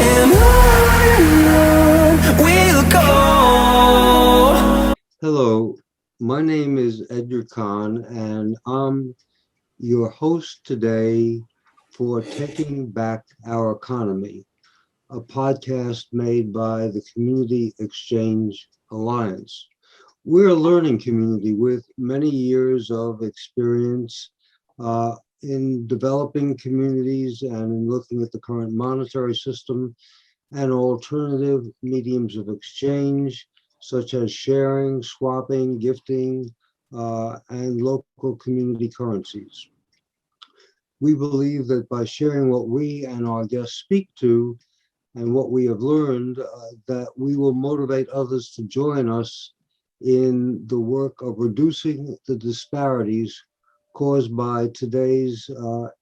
and on we'll go. Hello, my name is Edgar Cahn, and I'm your host today for Taking Back Our Economy, a podcast made by the Community Exchange Alliance. We're a learning community with many years of experience in developing communities and in looking at the current monetary system and alternative mediums of exchange, such as sharing, swapping, gifting, and local community currencies. We believe that by sharing what we and our guests speak to and what we have learned, that we will motivate others to join us in the work of reducing the disparities caused by today's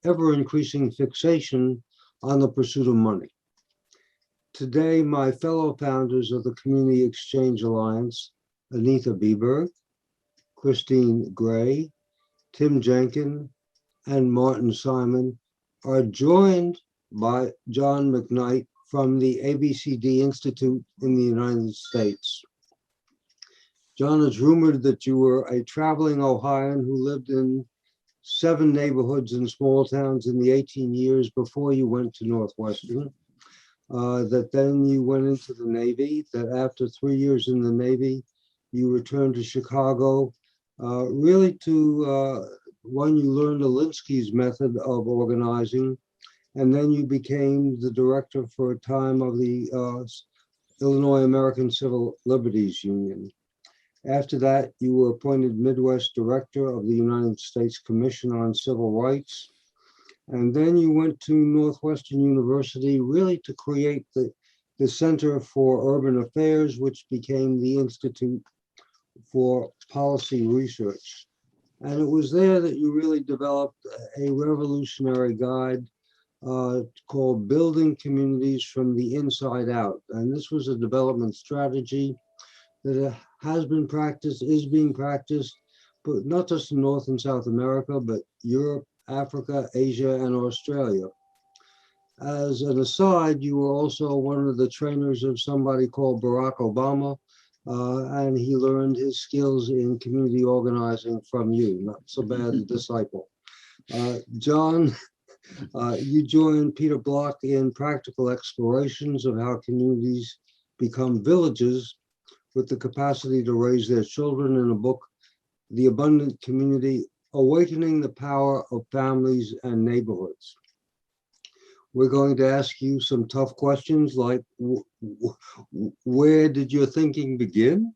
ever-increasing fixation on the pursuit of money. Today, my fellow founders of the Community Exchange Alliance, Anitha Beberg, Christine Gray, Tim Jenkin, and Martin Simon, are joined by John McKnight from the ABCD Institute in the United States. John, it's rumored that you were a traveling Ohioan who lived in 7 neighborhoods in small towns in the 18 years before you went to Northwestern. That then you went into the Navy, that after 3 years in the Navy, you returned to Chicago, really to when you learned Alinsky's method of organizing, and then you became the director for a time of the Illinois American Civil Liberties Union. After that, you were appointed Midwest Director of the United States Commission on Civil Rights. And then you went to Northwestern University really to create the Center for Urban Affairs, which became the Institute for Policy Research. And it was there that you really developed a revolutionary guide called Building Communities from the Inside Out. And this was a development strategy that has been practiced, is being practiced, but not just in North and South America, but Europe, Africa, Asia, and Australia. As an aside, you were also one of the trainers of somebody called Barack Obama, and he learned his skills in community organizing from you. Not so bad a disciple. John, you joined Peter Block in practical explorations of how communities become villages with the capacity to raise their children in a book, The Abundant Community, Awakening the Power of Families and Neighborhoods. We're going to ask you some tough questions like, where did your thinking begin?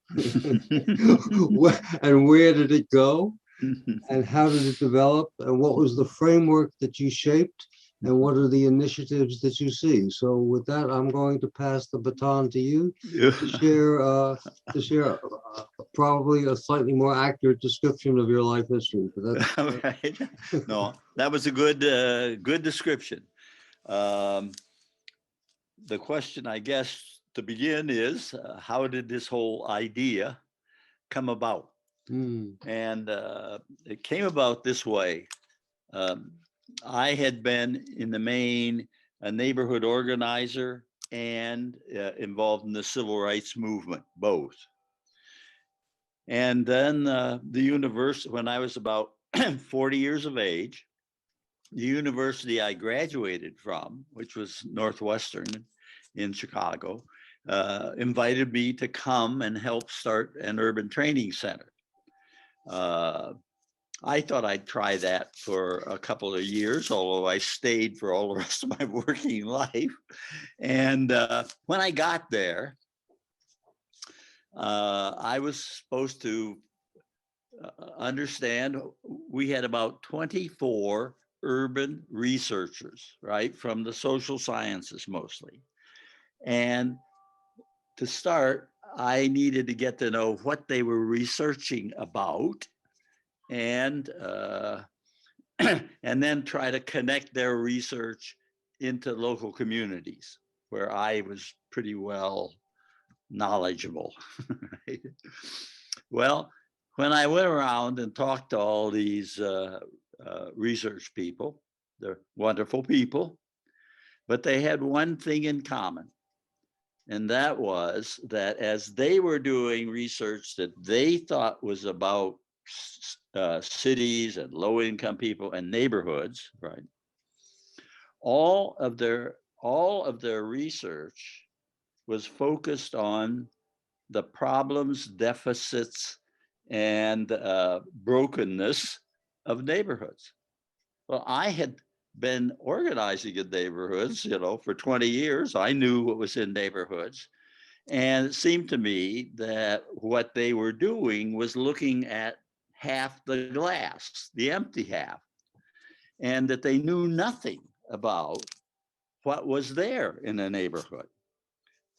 And where did it go? And how did it develop? And what was the framework that you shaped? And what are the initiatives that you see? So with that, I'm going to pass the baton to you to share probably a slightly more accurate description of your life history. But that's All right. No, that was a good description. The question, I guess, to begin is, how did this whole idea come about? And it came about this way. I had been in the main a neighborhood organizer and involved in the civil rights movement, both. And then the university, when I was about 40 years of age, the university I graduated from, which was Northwestern in Chicago, invited me to come and help start an urban training center. I thought I'd try that for a couple of years, although I stayed for all the rest of my working life. And when I got there, I was supposed to understand we had about 24 urban researchers, right, from the social sciences mostly. And to start, I needed to get to know what they were researching about, and and then try to connect their research into local communities where I was pretty well knowledgeable. Right? Well, when I went around and talked to all these research people, they're wonderful people, but they had one thing in common. And that was that as they were doing research that they thought was about cities and low-income people and neighborhoods, right? All of their research was focused on the problems, deficits, and brokenness of neighborhoods. Well, I had been organizing in neighborhoods, for 20 years. I knew what was in neighborhoods. And it seemed to me that what they were doing was looking at half the glass, the empty half, and that they knew nothing about what was there in a neighborhood.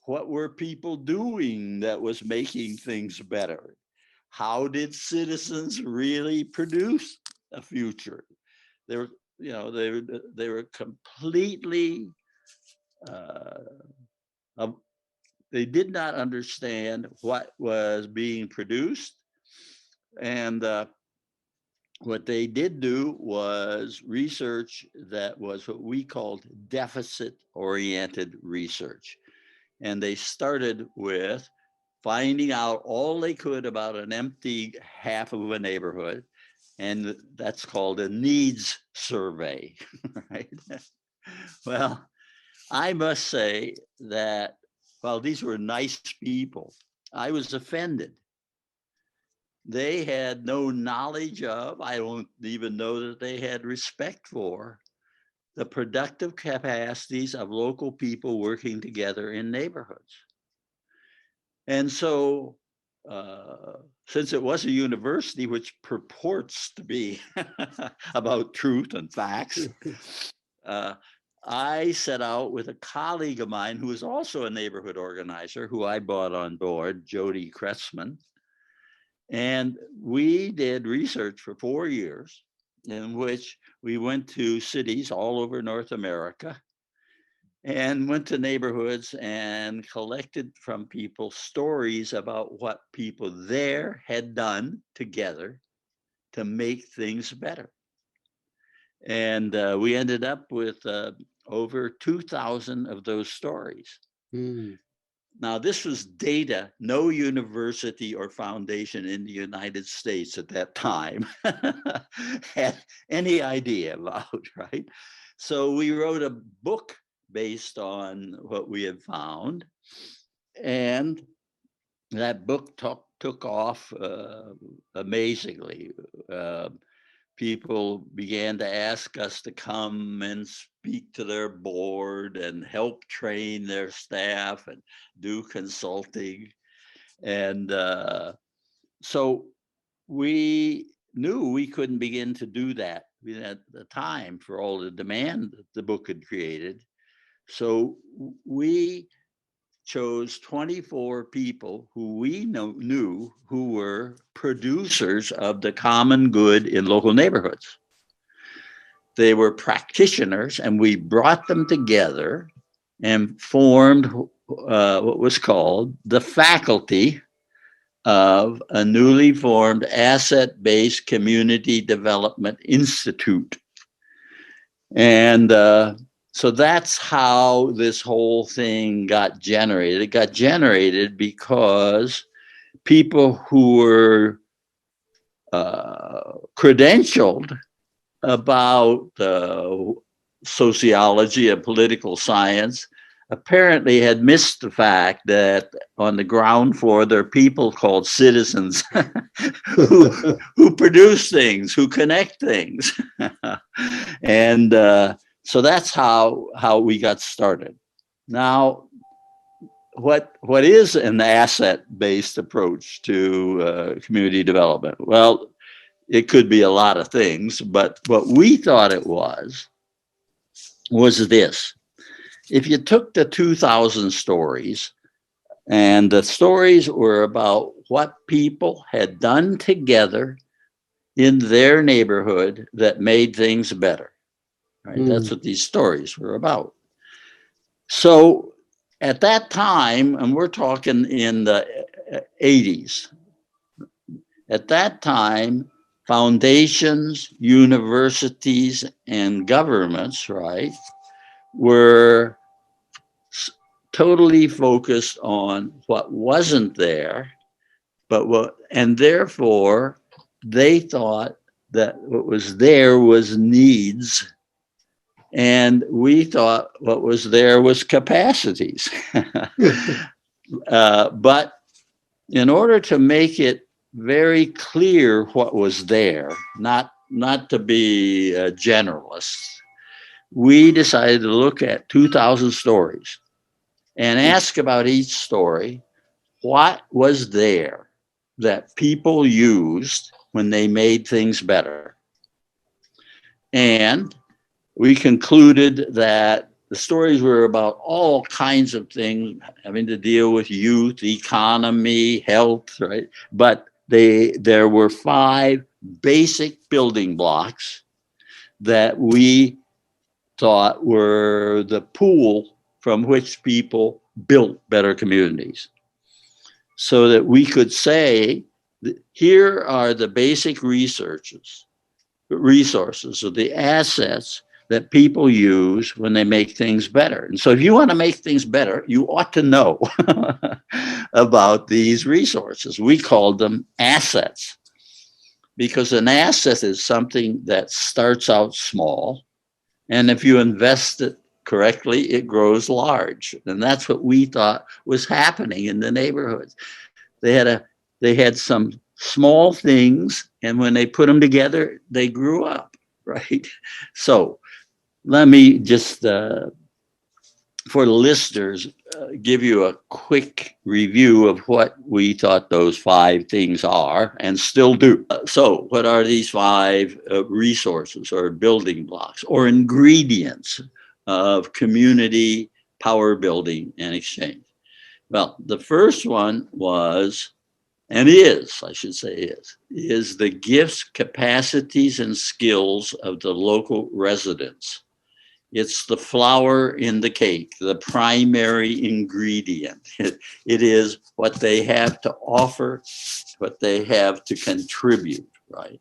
What were people doing that was making things better? How did citizens really produce a future? They were, they were completely, they did not understand what was being produced. And what they did do was research that was what we called deficit-oriented research. And they started with finding out all they could about an empty half of a neighborhood. And that's called a needs survey, right? Well, I must say that while these were nice people, I was offended. They had no knowledge of, I don't even know that they had respect for the productive capacities of local people working together in neighborhoods. And so, since it was a university which purports to be about truth and facts, I set out with a colleague of mine who was also a neighborhood organizer, who I brought on board, Jody Kretzman. And we did research for 4 years in which we went to cities all over North America and went to neighborhoods and collected from people stories about what people there had done together to make things better. And we ended up with over 2,000 of those stories. Mm. Now, this was data no university or foundation in the United States at that time had any idea about, right? So we wrote a book based on what we had found. And that book took off amazingly. People began to ask us to come and speak to their board and help train their staff and do consulting. And so we knew we couldn't begin to do that. We had the time for all the demand that the book had created. So we chose 24 people who we knew who were producers of the common good in local neighborhoods. They were practitioners, and we brought them together and formed what was called the faculty of a newly formed Asset-Based Community Development Institute. And so that's how this whole thing got generated. It got generated because people who were credentialed about sociology and political science apparently had missed the fact that on the ground floor there are people called citizens who produce things, who connect things. And so that's how we got started. Now, what is an asset-based approach to community development? Well, it could be a lot of things, but what we thought it was this. If you took the 2,000 stories, and the stories were about what people had done together in their neighborhood that made things better, right? That's what these stories were about. So at that time, and we're talking in the 80s, at that time, foundations, universities, and governments, right, were totally focused on what wasn't there, and therefore they thought that what was there was needs, and we thought what was there was capacities. But in order to make it very clear what was there, not to be generalists, we decided to look at 2,000 stories and ask about each story, what was there that people used when they made things better? And we concluded that the stories were about all kinds of things having to deal with youth, economy, health, right? But there were 5 basic building blocks that we thought were the pool from which people built better communities. So that we could say, here are the basic resources or the assets that people use when they make things better. And so if you want to make things better, you ought to know about these resources. We called them assets, because an asset is something that starts out small, and if you invest it correctly, it grows large. And that's what we thought was happening in the neighborhoods. They had some small things, and when they put them together, they grew up, right? So let me just, for the listeners, give you a quick review of what we thought those 5 things are and still do. So what are these 5 resources or building blocks or ingredients of community power building and exchange? Well, the first one was, and is, I should say is the gifts, capacities, and skills of the local residents. It's the flour in the cake, the primary ingredient. It is what they have to offer, what they have to contribute, right?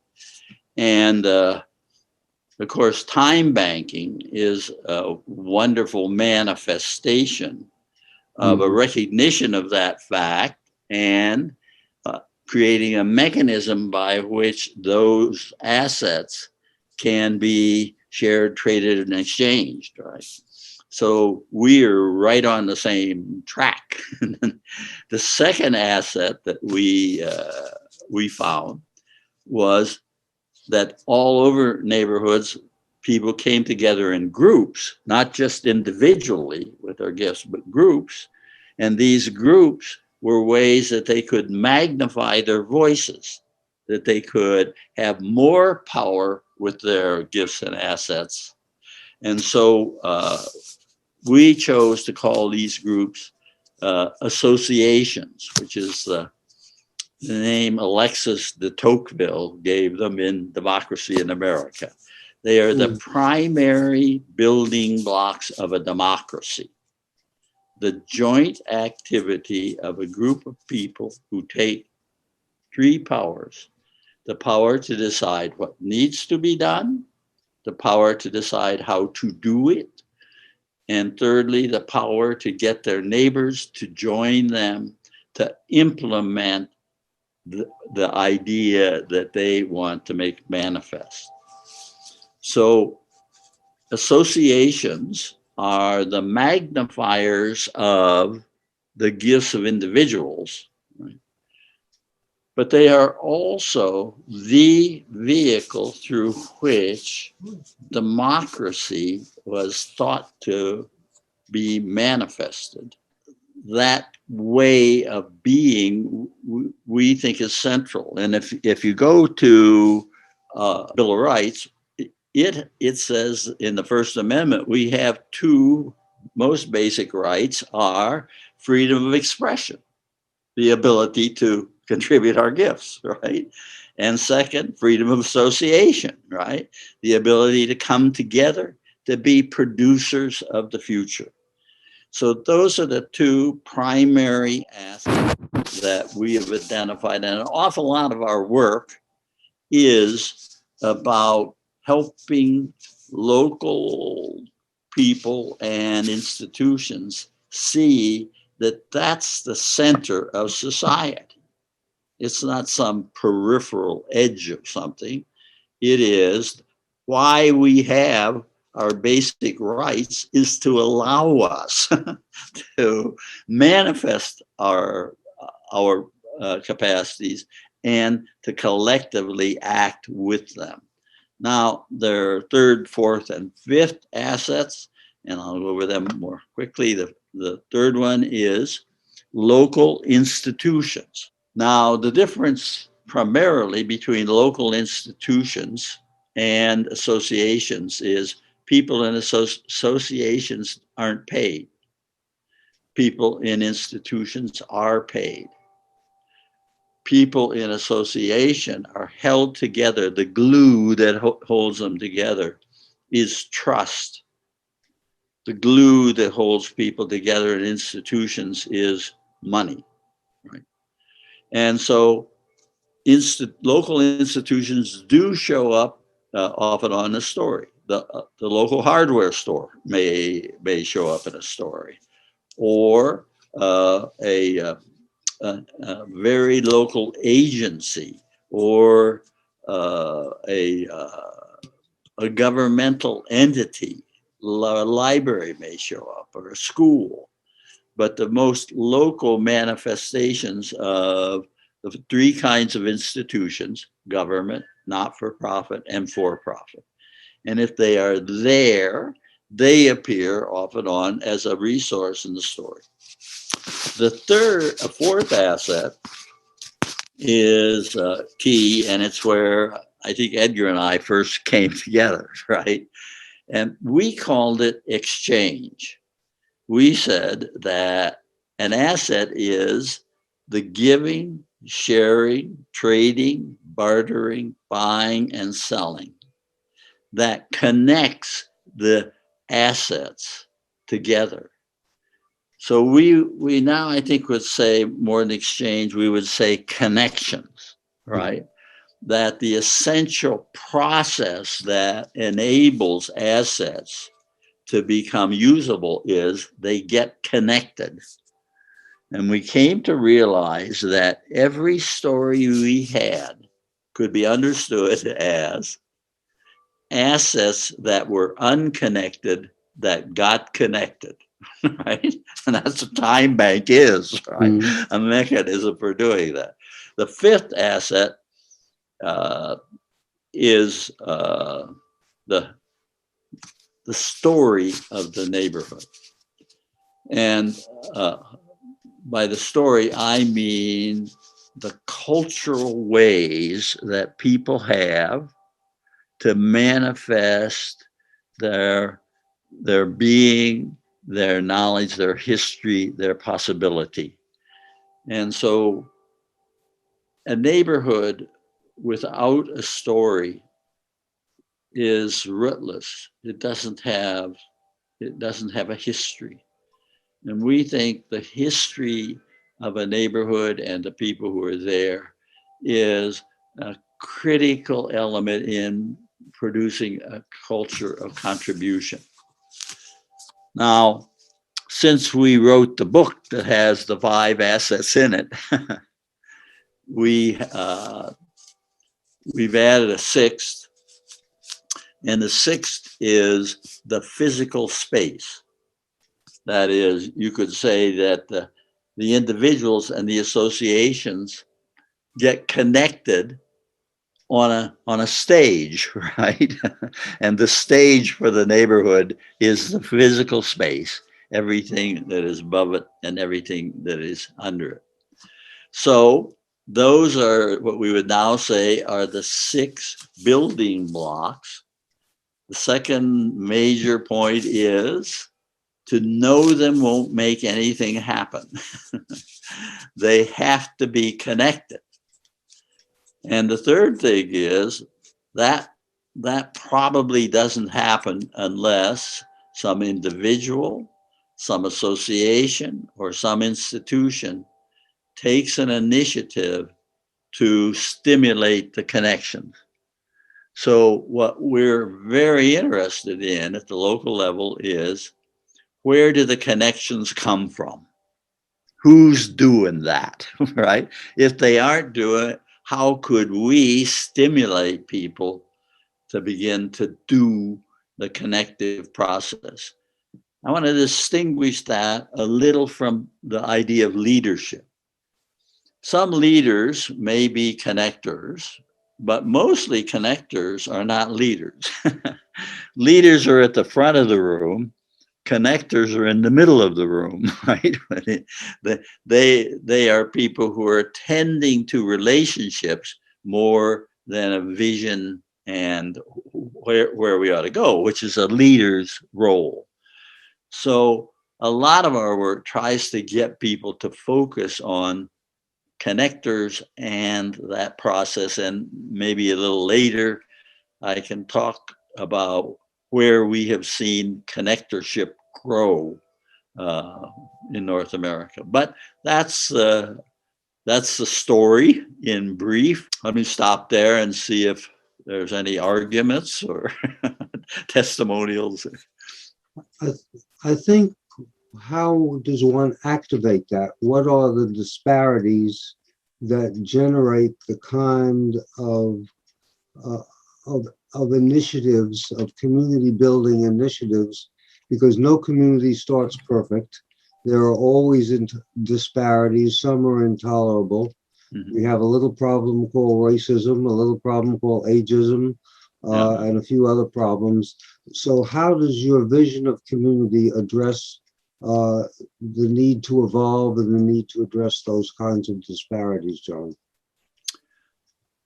And of course, time banking is a wonderful manifestation of a recognition of that fact and creating a mechanism by which those assets can be shared, traded, and exchanged, right? So we're right on the same track. The second asset that we found was that all over neighborhoods, people came together in groups, not just individually with their gifts, but groups. And these groups were ways that they could magnify their voices, that they could have more power with their gifts and assets. And so we chose to call these groups associations, which is the name Alexis de Tocqueville gave them in Democracy in America. They are the primary building blocks of a democracy. The joint activity of a group of people who take 3 powers: the power to decide what needs to be done, the power to decide how to do it, and thirdly, the power to get their neighbors to join them to implement the idea that they want to make manifest. So associations are the magnifiers of the gifts of individuals, right? But they are also the vehicle through which democracy was thought to be manifested. That way of being, we think, is central. And if you go to Bill of Rights, it says in the First Amendment, we have 2 most basic rights are freedom of expression, the ability to contribute our gifts, right? And second, freedom of association, right? The ability to come together to be producers of the future. So those are the 2 primary aspects that we have identified. And an awful lot of our work is about helping local people and institutions see that that's the center of society. It's not some peripheral edge of something. It is why we have our basic rights is to allow us to manifest our capacities and to collectively act with them. Now, there are third, fourth, and fifth assets, and I'll go over them more quickly. The third one is local institutions. Now, the difference primarily between local institutions and associations is people in associations aren't paid. People in institutions are paid. People in association are held together. The glue that holds them together is trust. The glue that holds people together in institutions is money, right? And so local institutions do show up often on a story. The local hardware store may show up in a story, or a very local agency, or a governmental entity. A library may show up, or a school. But the most local manifestations of the three kinds of institutions: government, not-for-profit, and for-profit. And if they are there, they appear off and on as a resource in the story. The fourth asset is key, and it's where I think Edgar and I first came together, right? And we called it exchange. We said that an asset is the giving, sharing, trading, bartering, buying, and selling that connects the assets together. So we now, I think, would say more than exchange, we would say connections, right? That the essential process that enables assets to become usable is they get connected. And we came to realize that every story we had could be understood as assets that were unconnected that got connected, right? And that's what time bank is, right? A mechanism for doing that. The fifth asset is the story of the neighborhood. And by the story, I mean the cultural ways that people have to manifest their being, their knowledge, their history, their possibility. And so a neighborhood without a story is rootless. It doesn't have a history. And we think the history of a neighborhood and the people who are there is a critical element in producing a culture of contribution. Now, since we wrote the book that has the 5 assets in it, we've added a 6th, and the 6th is the physical space. That is, you could say that the individuals and the associations get connected on a stage, right? And the stage for the neighborhood is the physical space, everything that is above it and everything that is under it. So those are what we would now say are the 6 building blocks. The second major point is to know them won't make anything happen. They have to be connected. And the third thing is that probably doesn't happen unless some individual, some association, or some institution takes an initiative to stimulate the connection. So what we're very interested in at the local level is, where do the connections come from? Who's doing that, right? If they aren't doing it, how could we stimulate people to begin to do the connective process? I want to distinguish that a little from the idea of leadership. Some leaders may be connectors, but mostly connectors are not leaders. Leaders are at the front of the room. Connectors are in the middle of the room, right? They are people who are tending to relationships more than a vision and where we ought to go, which is a leader's role. So a lot of our work tries to get people to focus on connectors and that process. And maybe a little later, I can talk about where we have seen connectorship grow uh, in North America. But that's the story in brief. Let me stop there and see if there's any arguments or testimonials. I, I think, how does one activate that? What are the disparities that generate the kind uh, of initiatives, of community building initiatives? Because no community starts perfect. There are always disparities. Some are intolerable. Mhm. We have a little problem called racism, a little problem called ageism, Yeah. and a few other problems. So how does your vision of community address the need to evolve and the need to address those kinds of disparities, John?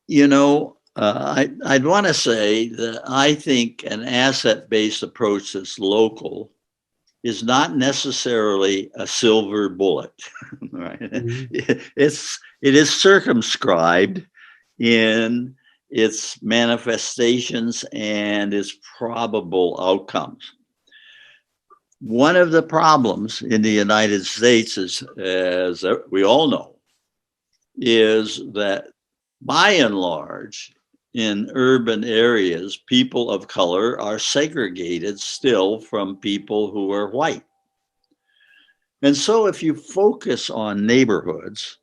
You know, I'd want to say that I think an asset-based approach that's local is not necessarily a silver bullet, right? Mhm. It is circumscribed in its manifestations and its probable outcomes. One of the problems in the United States is, as we all know, is that by and large, in urban areas, people of color are segregated still from people who are white. And so if you focus on neighborhoods,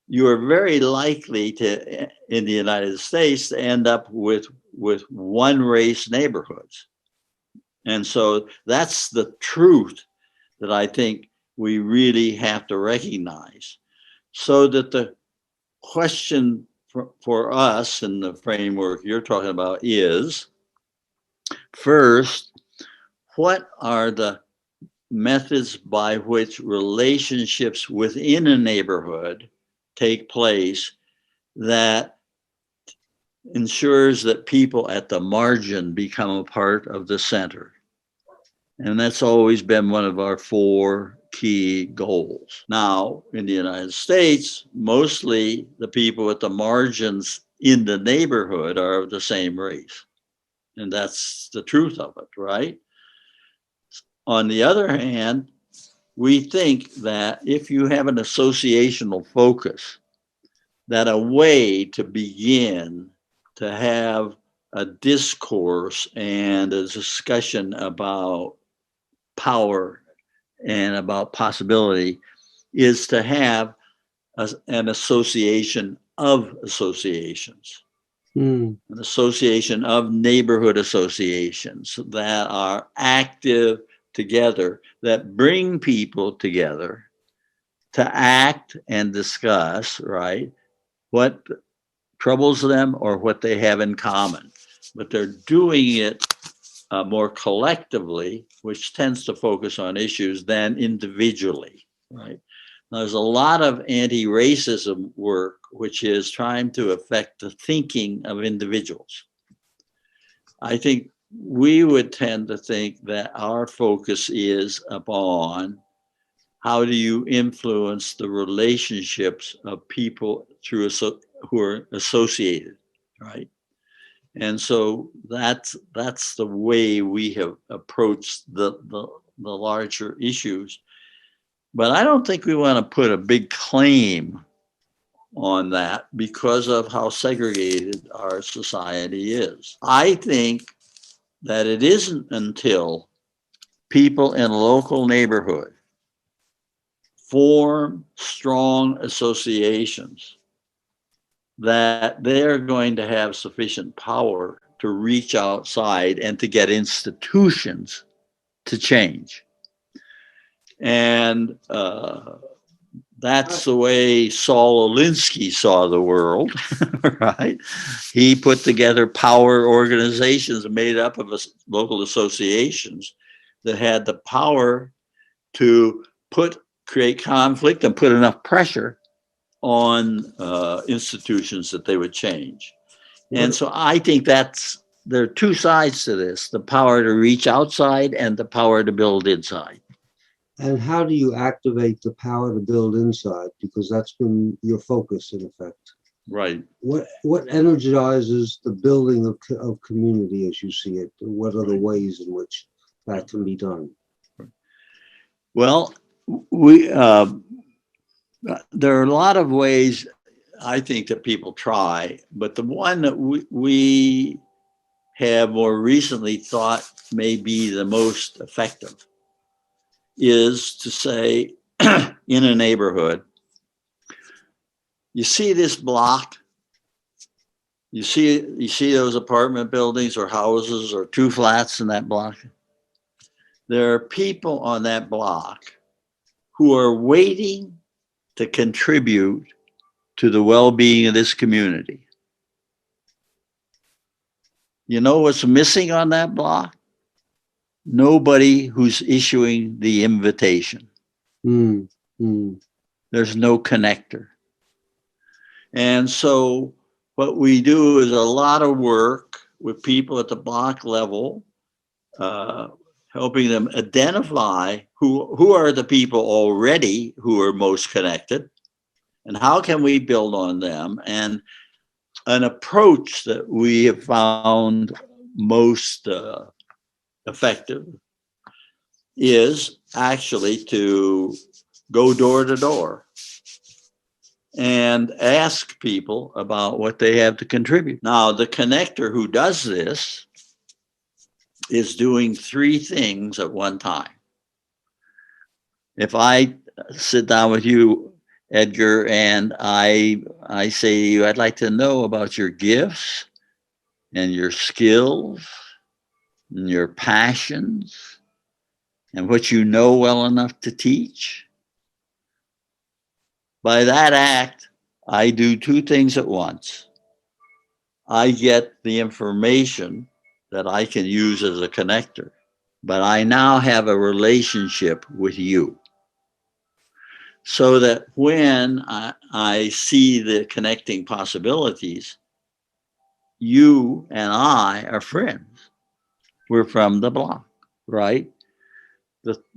you are very likely to, in the United States, to end up with one race neighborhoods. And so that's the truth that I think we really have to recognize, so that the question for us in the framework you're talking about is, first, what are the methods by which relationships within a neighborhood take place that ensures that people at the margin become a part of the center? And that's always been one of our four key goals. Now, in the United States, mostly the people at the margins in the neighborhood are of the same race. And that's the truth of it, right? On the other hand, we think that if you have an associational focus, that a way to begin to have a discourse and a discussion about power and about possibility is to have an association of associations, Mm. an association of neighborhood associations that are active together, that bring people together to act and discuss, right, what troubles them or what they have in common. But they're doing it more collectively, which tends to focus on issues than individually, right? Now, there's a lot of anti-racism work which is trying to affect the thinking of individuals. I think we would tend to think that our focus is upon how do you influence the relationships of people through who are associated, right? And so that's the way we have approached the larger issues. But I don't think we want to put a big claim on that because of how segregated our society is. I think that it isn't until people in a local neighborhood form strong associations that they're going to have sufficient power to reach outside and to get institutions to change. And that's the way Saul Alinsky saw the world, right? He put together power organizations made up of local associations that had the power to create conflict and put enough pressure on institutions that they would change. And so I think there are two sides to this, the power to reach outside and the power to build inside. And how do you activate the power to build inside? Because that's been your focus, in effect. Right. What energizes the building of community as you see it? What are the ways in which that can be done? Well, there are a lot of ways I think that people try, but the one that we have more recently thought may be the most effective is to say in a neighborhood, you see this block, you see those apartment buildings or houses or two flats in that block. There are people on that block who are waiting to contribute to the well-being of this community. You know what's missing on that block? Nobody who's issuing the invitation. There's no connector. And so what we do is a lot of work with people at the block level, helping them identify who are the people already who are most connected and how can we build on them. And an approach that we have found most effective is actually to go door to door and ask people about what they have to contribute. Now, the connector who does this is doing three things at one time. If I sit down with you, Edgar, and I say to you, I'd like to know about your gifts and your skills and your passions and what you know well enough to teach. By that act, I do two things at once. I get the information that I can use as a connector, but I now have a relationship with you. So that when I see the connecting possibilities, you and I are friends. We're from the block, right?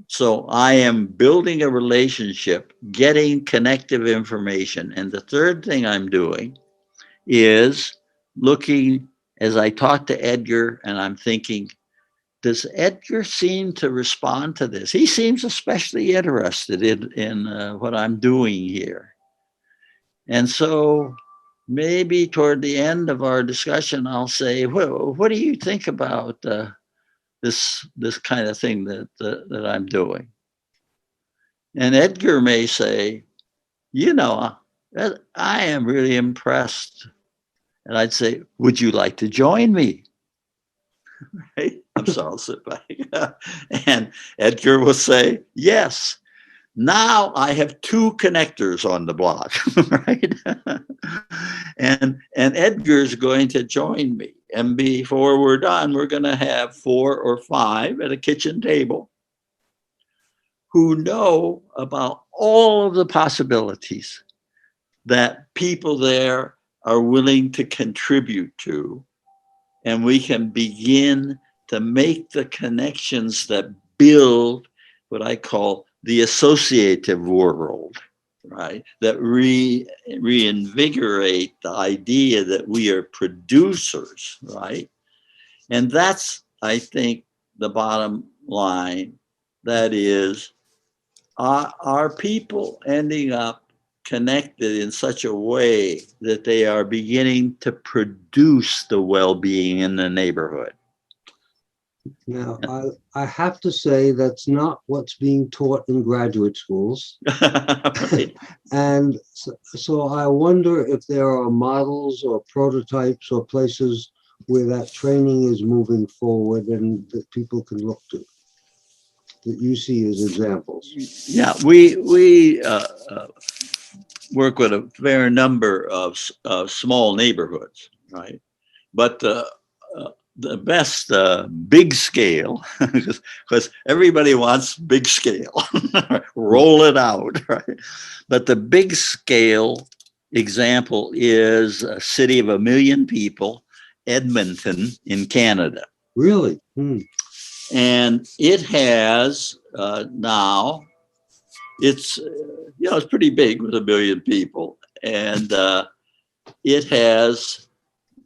So I am building a relationship, getting connective information. And the third thing I'm doing is looking, as I talk to Edgar, and I'm thinking, does Edgar seem to respond to this? He seems especially interested in what I'm doing here. And so maybe toward the end of our discussion, I'll say, well, what do you think about this kind of thing that I'm doing? And Edgar may say, you know, I am really impressed. And I'd say, would you like to join me? Right? So I'll sit back. And Edgar will say, yes. Now I have two connectors on the block, right? and Edgar's going to join me. And before we're done, we're going to have 4 or 5 at a kitchen table who know about all of the possibilities that people there are willing to contribute to. And we can begin to make the connections that build what I call the associative world, right? That reinvigorate the idea that we are producers, right? And that's, I think, the bottom line. That is, are people ending up connected in such a way that they are beginning to produce the well-being in the neighborhood. Now, I have to say that's not what's being taught in graduate schools. Right. And so I wonder if there are models or prototypes or places where that training is moving forward and that people can look to, that you see as examples. Yeah, we work with a fair number of small neighborhoods, right? But the best big scale, because everybody wants big scale, roll it out, right? But the big scale example is a city of 1 million people, Edmonton in Canada. Really? And it has now, it's, it's pretty big with 1 million people. And it has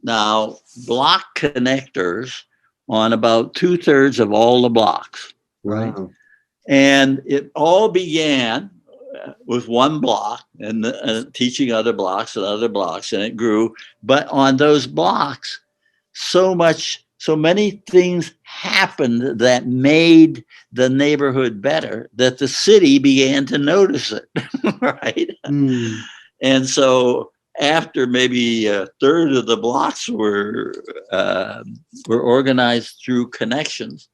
now block connectors on about 2/3 of all the blocks, right? Wow. And it all began with one block and teaching other blocks and other blocks, and it grew. But on those blocks, so many things happened that made the neighborhood better that the city began to notice it, right? And so after maybe 1/3 of the blocks were organized through connections,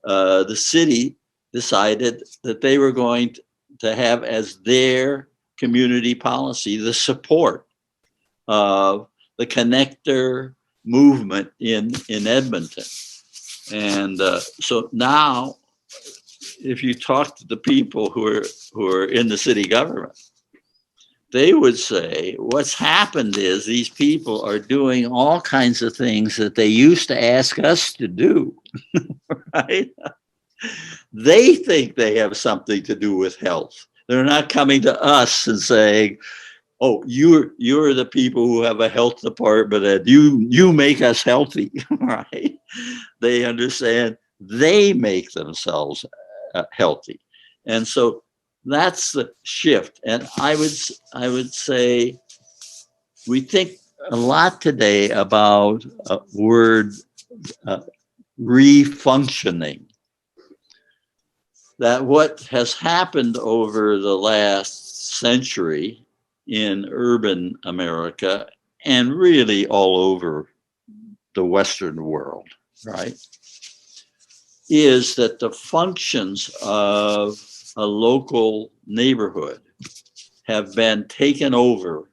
the city decided that they were going to have as their community policy the support of the connector movement in Edmonton. And so now, if you talk to the people who are in the city government, they would say what's happened is these people are doing all kinds of things that they used to ask us to do, right? They think they have something to do with health. They're not coming to us and saying, oh, you're the people who have a health department and you make us healthy, right? They understand they make themselves healthy. And so that's the shift. And I would say we think a lot today about a word refunctioning. That what has happened over the last century in urban America and really all over the Western world, right, is that the functions of a local neighborhood have been taken over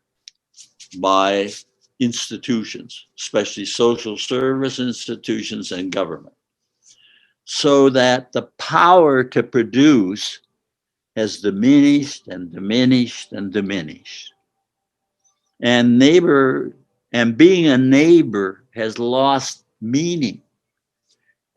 by institutions, especially social service institutions and government, so that the power to produce has diminished and diminished and diminished. And being a neighbor has lost meaning.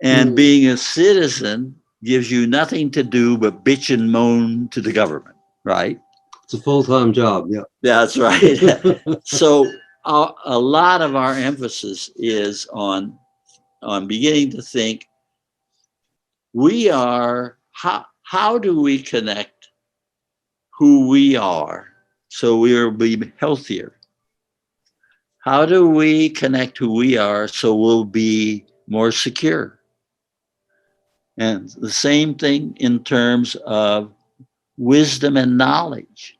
And being a citizen gives you nothing to do but bitch and moan to the government, right? It's a full-time job, yeah. That's right. So a lot of our emphasis is on beginning to think, how do we connect who we are so we'll be healthier? How do we connect who we are so we'll be more secure? And the same thing in terms of wisdom and knowledge,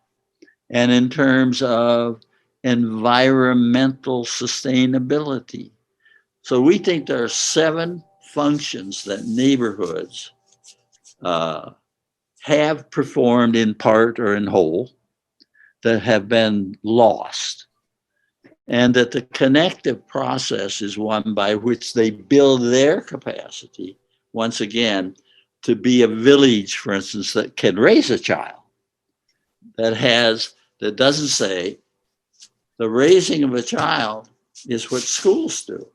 and in terms of environmental sustainability. So we think there are 7 functions that neighborhoods have performed in part or in whole that have been lost. And that the connective process is one by which they build their capacity, once again, to be a village, for instance, that can raise a child, that doesn't say the raising of a child is what schools do.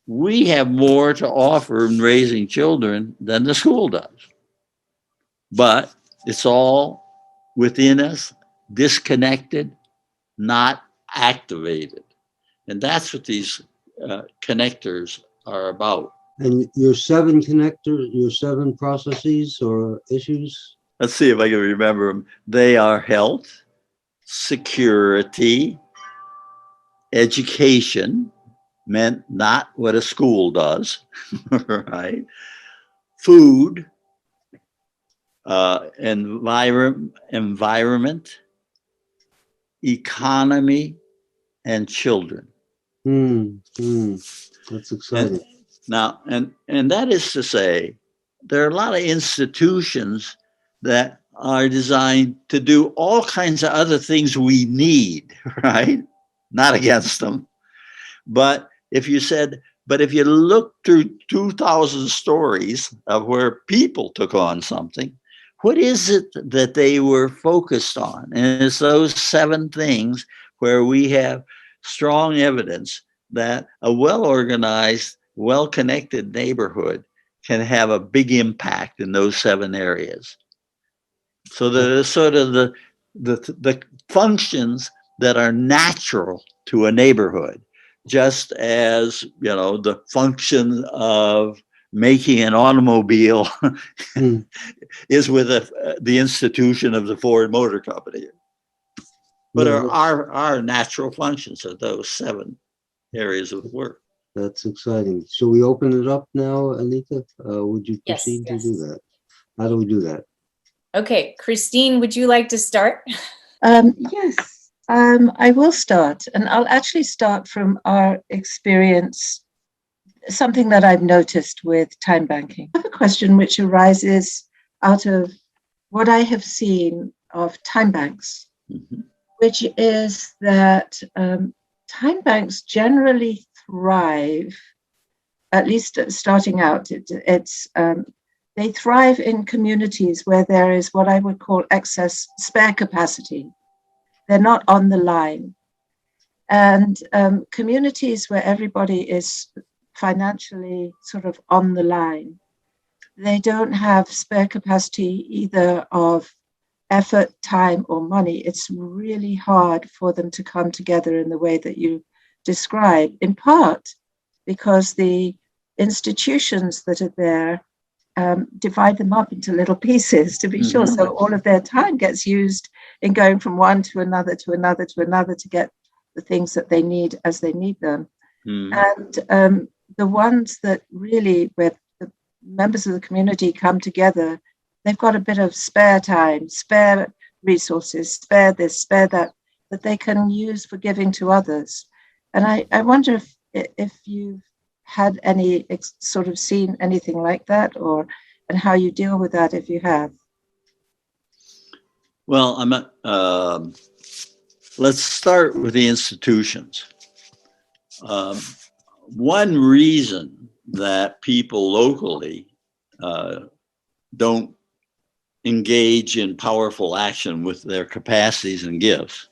We have more to offer in raising children than the school does. But it's all within us, disconnected, not activated. And that's what these connectors are about. And your 7 connectors, your 7 processes or issues? let's see if I can remember them. They are health, security, education, meant not what a school does, right? Food, environment, economy, and children. That's exciting. And that is to say, there are a lot of institutions that are designed to do all kinds of other things we need, right? Not against them. But if you look through 2,000 stories of where people took on something, what is it that they were focused on? And it's those 7 things where we have strong evidence that a well-organized, well-connected neighborhood can have a big impact in those 7 areas. So the sort of the functions that are natural to a neighborhood, just as, the function of making an automobile is with the institution of the Ford Motor Company. But our natural functions are those 7 areas of work. That's exciting. Shall we open it up now, Anitha? Would you Yes, proceed to yes. do that? How do we do that? Okay, Christine, would you like to start? Yes, I will start, and I'll actually start from our experience, something that I've noticed with time banking. I have a question which arises out of what I have seen of time banks, which is that time banks generally thrive, at least starting out, they thrive in communities where there is what I would call excess spare capacity. They're not on the line. And communities where everybody is financially sort of on the line, they don't have spare capacity either of effort, time, or money. It's really hard for them to come together in the way that you describe, in part because the institutions that are there divide them up into little pieces, to be sure. So all of their time gets used in going from one to another to another to another to get the things that they need as they need them. And the ones that really, where the members of the community come together, they've got a bit of spare time, spare resources, spare this, spare that they can use for giving to others. And I wonder if you've had any sort of seen anything like that, and how you deal with that if you have. Well, let's start with the institutions. One reason that people locally don't engage in powerful action with their capacities and gifts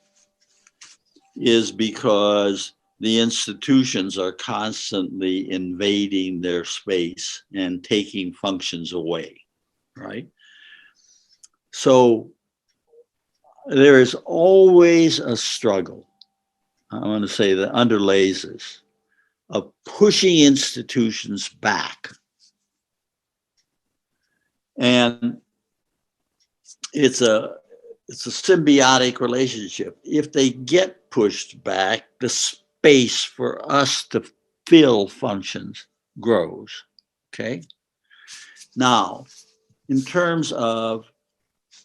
is because the institutions are constantly invading their space and taking functions away, right? So there is always a struggle, I want to say, that underlays this, of pushing institutions back. And it's a symbiotic relationship. If they get pushed back, the space for us to fill functions grows, okay? Now, in terms of,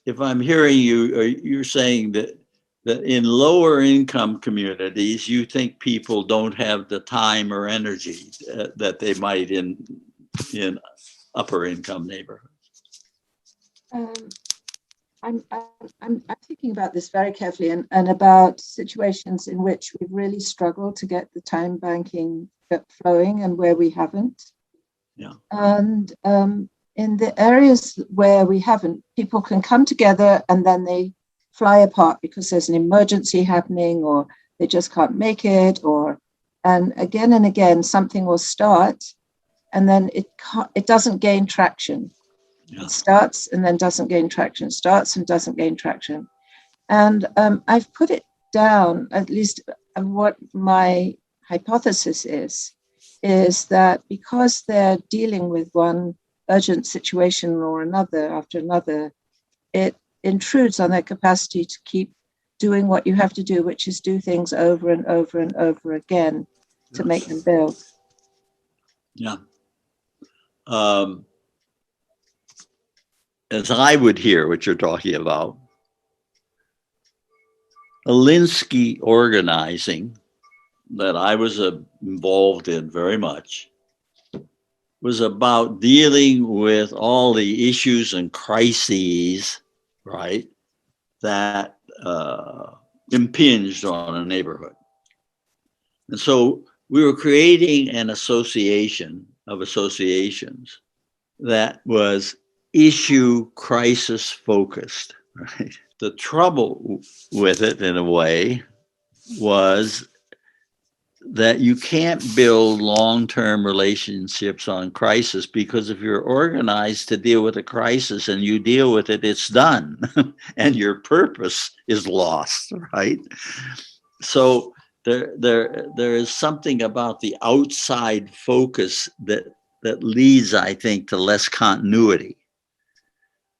if I'm hearing you, you're saying that in lower income communities, you think people don't have the time or energy that they might in upper income neighborhoods. I'm thinking about this very carefully and about situations in which we've really struggled to get the time banking flowing and where we haven't. Yeah. And in the areas where we haven't, people can come together and then they fly apart because there's an emergency happening, or they just can't make it, and again something will start and then it doesn't gain traction. Yeah. It starts and then doesn't gain traction, starts and doesn't gain traction. And I've put it down, at least what my hypothesis is that because they're dealing with one urgent situation or another after another, it intrudes on their capacity to keep doing what you have to do, which is do things over and over and over again to make them build. Yeah. As I would hear what you're talking about, Alinsky organizing that I was involved in very much was about dealing with all the issues and crises, right, that impinged on a neighborhood. And so we were creating an association of associations that was issue crisis focused, right? The trouble with it, in a way, was that you can't build long-term relationships on crisis, because if you're organized to deal with a crisis and you deal with it, it's done and your purpose is lost, right? So there is something about the outside focus that leads, I think, to less continuity.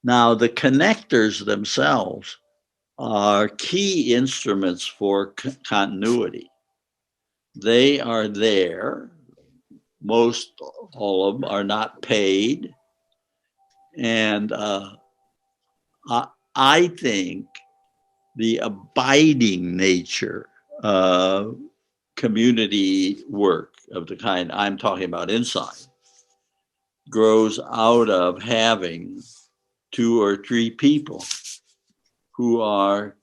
Now, the connectors themselves are key instruments for continuity. They are there. Most all of them are not paid. And I think the abiding nature of community work of the kind I'm talking about inside grows out of having 2 or 3 people who are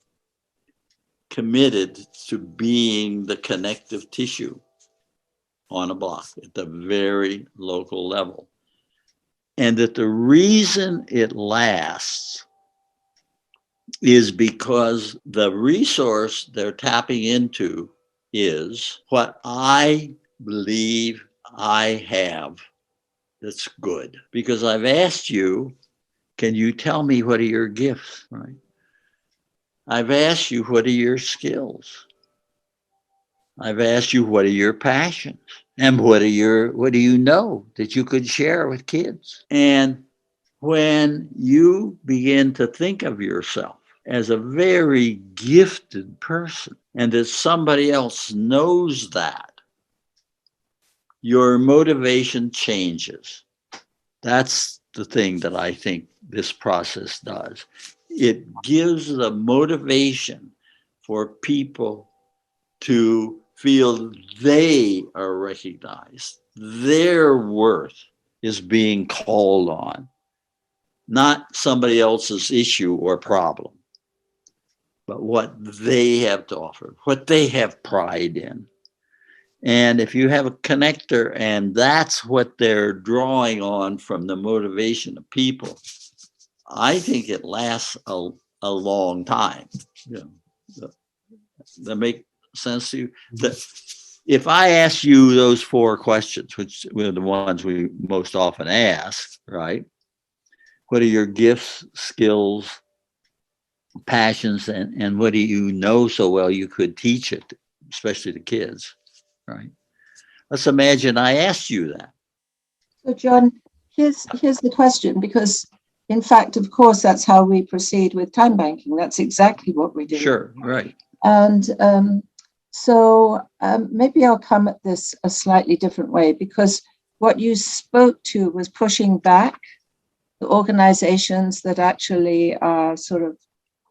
committed to being the connective tissue on a block at the very local level. And that the reason it lasts is because the resource they're tapping into is what I believe I have that's good. Because I've asked you, can you tell me what are your gifts, right? I've asked you, what are your skills? I've asked you, what are your passions? And what do you know that you could share with kids? And when you begin to think of yourself as a very gifted person and that somebody else knows that, your motivation changes. That's the thing that I think this process does. It gives the motivation for people to feel they are recognized. Their worth is being called on, not somebody else's issue or problem, but what they have to offer, what they have pride in. And if you have a connector and that's what they're drawing on from the motivation of people, I think it lasts a long time. Yeah. That make sense to you? If I ask you those 4 questions, which were the ones we most often ask, right? What are your gifts, skills, passions, and what do you know so well you could teach it, especially to kids, right? Let's imagine I asked you that. So, John, here's the question, because in fact, of course, that's how we proceed with time banking. That's exactly what we do. Sure, right. And so maybe I'll come at this a slightly different way, because what you spoke to was pushing back the organizations that actually are sort of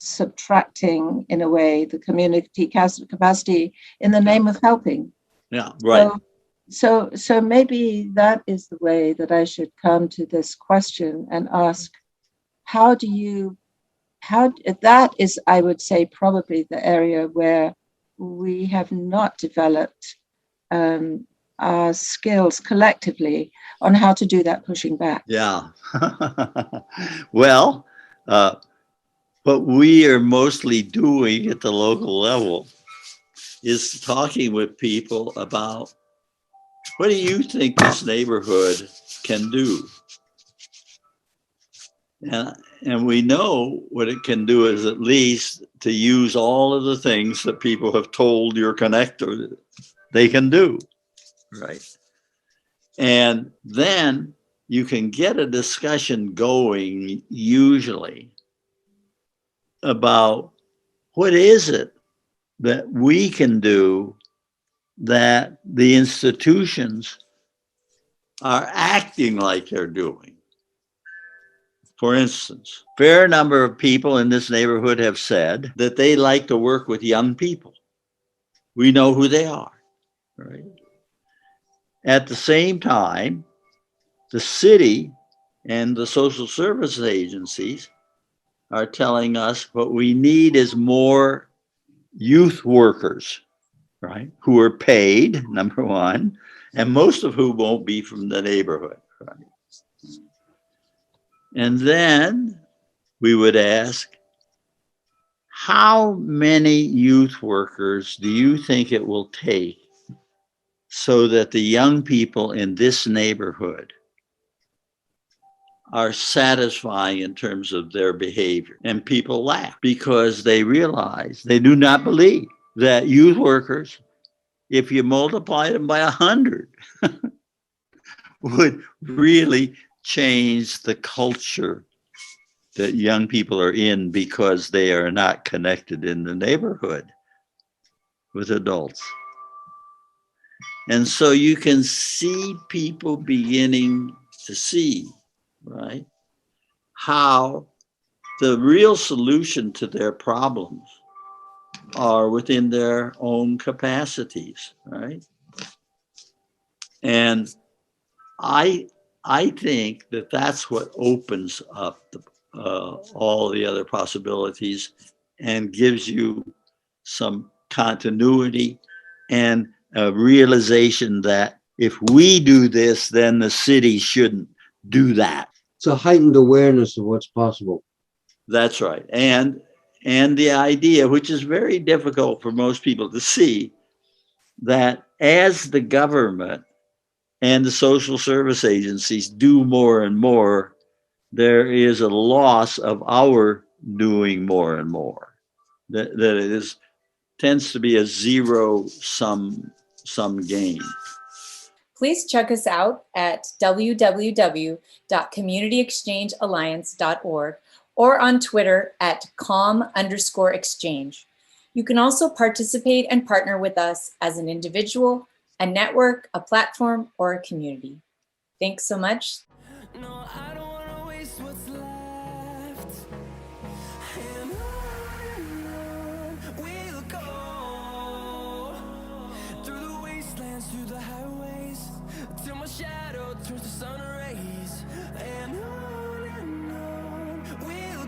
subtracting, in a way, the community capacity in the name of helping. Yeah, right. So maybe that is the way that I should come to this question and ask, that is, I would say, probably the area where we have not developed our skills collectively on how to do that pushing back. Yeah. Well, what we are mostly doing at the local level is talking with people about, what do you think this neighborhood can do? And we know what it can do is at least to use all of the things that people have told your connector they can do, right? And then you can get a discussion going, usually, about what is it that we can do that the institutions are acting like they're doing. For instance, a fair number of people in this neighborhood have said that they like to work with young people. We know who they are, right? At the same time, the city and the social service agencies are telling us what we need is more youth workers, right? Who are paid, number one, and most of whom won't be from the neighborhood, right? And then we would ask, how many youth workers do you think it will take so that the young people in this neighborhood are satisfying in terms of their behavior? And people laugh because they realize, they do not believe that youth workers, if you multiply them by 100, would really change the culture that young people are in because they are not connected in the neighborhood with adults. And so you can see people beginning to see, right, how the real solution to their problems are within their own capacities, right? And I think that that's what opens up all the other possibilities and gives you some continuity and a realization that if we do this, then the city shouldn't do that. It's a heightened awareness of what's possible. That's right. And the idea, which is very difficult for most people to see, that as the government and the social service agencies do more and more, there is a loss of our doing more and more. That it tends to be a zero-sum game. Please check us out at www.communityexchangealliance.org or on Twitter at @com_exchange. You can also participate and partner with us as an individual, a network, a platform, or a community. Thanks so much. No, I don't wanna waste what's left. And on we'll go through the wastelands, through the highways, till my shadow turns to sun rays. And on we'll